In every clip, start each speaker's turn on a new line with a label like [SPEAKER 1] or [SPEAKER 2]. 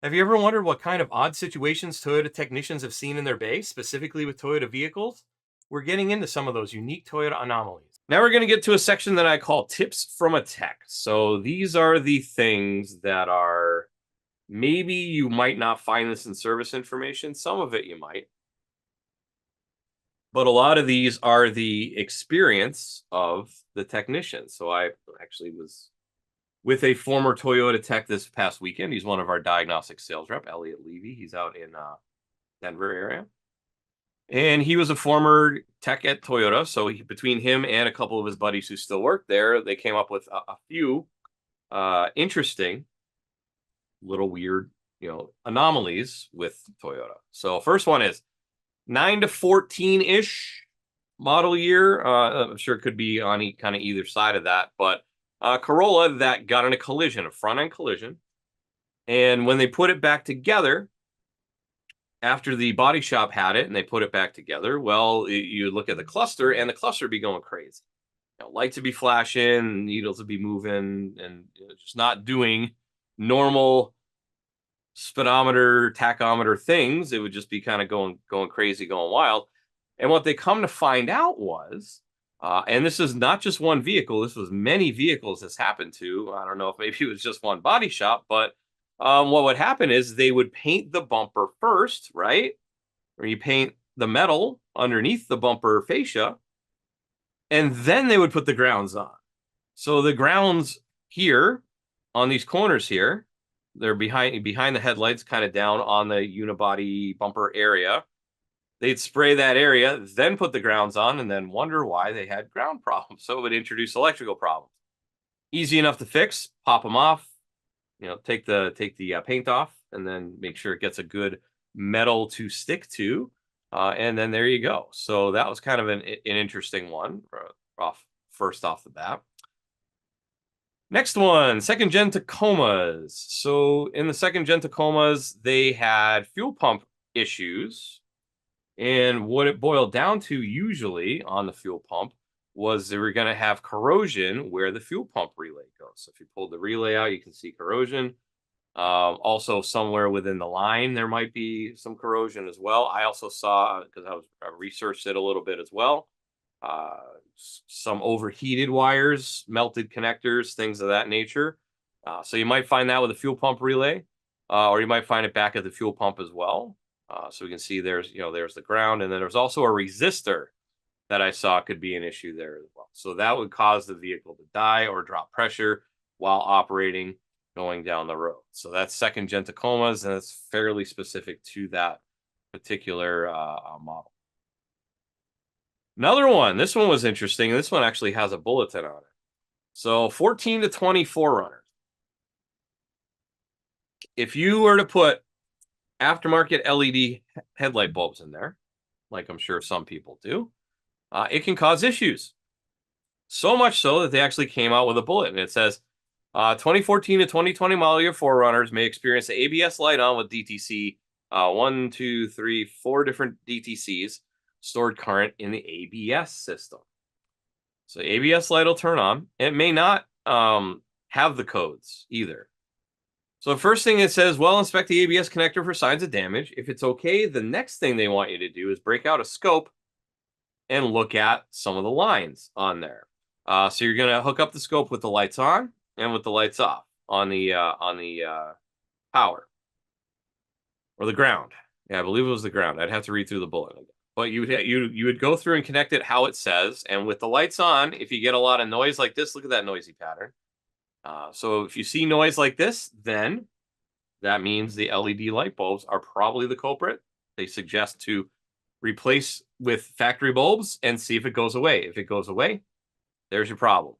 [SPEAKER 1] Have you ever wondered what kind of odd situations Toyota technicians have seen in their bay, specifically with Toyota vehicles? We're getting into some of those unique Toyota anomalies. Now we're going to get to a section that I call tips from a tech. So these are the things that are maybe you might not find this in service information. Some of it you might. But a lot of these are the experience of the technician. So I actually was with a former Toyota tech this past weekend. He's one of our diagnostic sales rep, Elliot Levy. He's out in Denver area. And he was a former tech at Toyota. So between him and a couple of his buddies who still work there, they came up with a few interesting, little weird, anomalies with Toyota. So first one is 9 to 14-ish model year. I'm sure it could be on kind of either side of that, but Corolla that got in a collision, a front-end collision. And when they put it back together, after the body shop had it and they put it back together, well, you look at the cluster and the cluster be going crazy. Lights would be flashing, needles would be moving, and just not doing normal speedometer, tachometer things. It would just be kind of going crazy, going wild. And what they come to find out was, and this is not just one vehicle, this was many vehicles this happened to. I don't know if maybe it was just one body shop, but what would happen is they would paint the bumper first, right? Or you paint the metal underneath the bumper fascia, and then they would put the grounds on. So the grounds here on these corners here, they're behind the headlights, kind of down on the unibody bumper area. They'd spray that area, then put the grounds on, and then wonder why they had ground problems. So it would introduce electrical problems. Easy enough to fix. Pop them off. Take the paint off, and then make sure it gets a good metal to stick to, and then there you go. So that was kind of an interesting one off the bat. Next one, second gen Tacomas. So in the second gen Tacomas, they had fuel pump issues, and what it boiled down to usually on the fuel pump was they were going to have corrosion where the fuel pump relay goes. So if you pulled the relay out, you can see corrosion. Also, somewhere within the line, there might be some corrosion as well. I also saw, because I researched it a little bit as well, some overheated wires, melted connectors, things of that nature. So you might find that with a fuel pump relay, or you might find it back at the fuel pump as well. So we can see there's the ground, and then there's also a resistor that I saw could be an issue there as well. So that would cause the vehicle to die or drop pressure while operating going down the road. So that's second gen Tacomas, and it's fairly specific to that particular model. Another one, this one was interesting. This one actually has a bulletin on it. So 14 to 24 runners. If you were to put aftermarket LED headlight bulbs in there, like I'm sure some people do, it can cause issues. So much so that they actually came out with a bulletin. It says, 2014 to 2020 model year 4Runners may experience the ABS light on with DTC, 1, 2, 3, 4 different DTCs, stored current in the ABS system. So ABS light will turn on. It may not have the codes either. So the first thing it says, well, inspect the ABS connector for signs of damage. If it's okay, the next thing they want you to do is break out a scope and look at some of the lines on there. So you're going to hook up the scope with the lights on and with the lights off on the power or the ground. Yeah, I believe it was the ground. I'd have to read through the bullet again. But you would go through and connect it how it says. And with the lights on, if you get a lot of noise like this, look at that noisy pattern. So if you see noise like this, then that means the LED light bulbs are probably the culprit. They suggest to replace with factory bulbs and see if it goes away. If it goes away, there's your problem.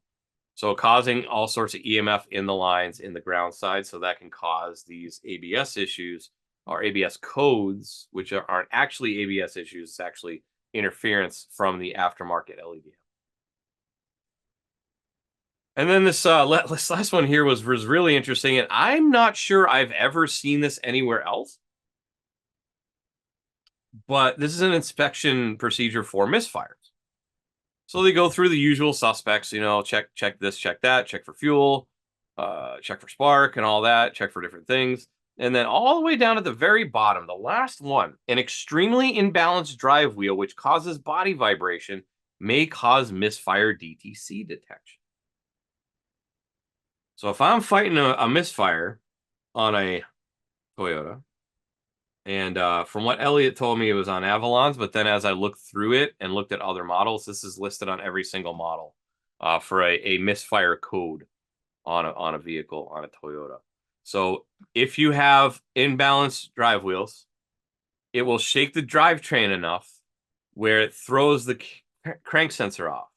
[SPEAKER 1] So causing all sorts of EMF in the lines in the ground side. So that can cause these ABS issues or ABS codes, which aren't actually ABS issues. It's actually interference from the aftermarket LED. And then this last one here was really interesting. And I'm not sure I've ever seen this anywhere else. But this is an inspection procedure for misfires. So they go through the usual suspects, check this, check that, check for fuel, check for spark and all that, check for different things. And then all the way down at the very bottom, the last one, an extremely imbalanced drive wheel which causes body vibration may cause misfire DTC detection. So if I'm fighting a misfire on a Toyota, and from what Elliot told me, it was on Avalon's, but then as I looked through it and looked at other models, this is listed on every single model for a misfire code on a vehicle, on a Toyota. So if you have imbalanced drive wheels, it will shake the drivetrain enough where it throws the crank sensor off.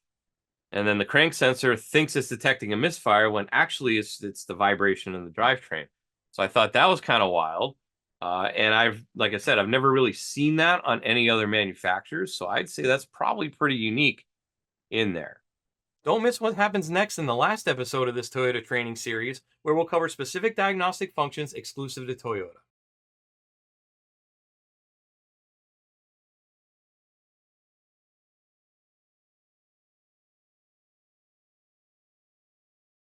[SPEAKER 1] And then the crank sensor thinks it's detecting a misfire when actually it's the vibration in the drivetrain. So I thought that was kind of wild. And like I said, I've never really seen that on any other manufacturers. So I'd say that's probably pretty unique in there. Don't miss what happens next in the last episode of this Toyota training series, where we'll cover specific diagnostic functions exclusive to Toyota.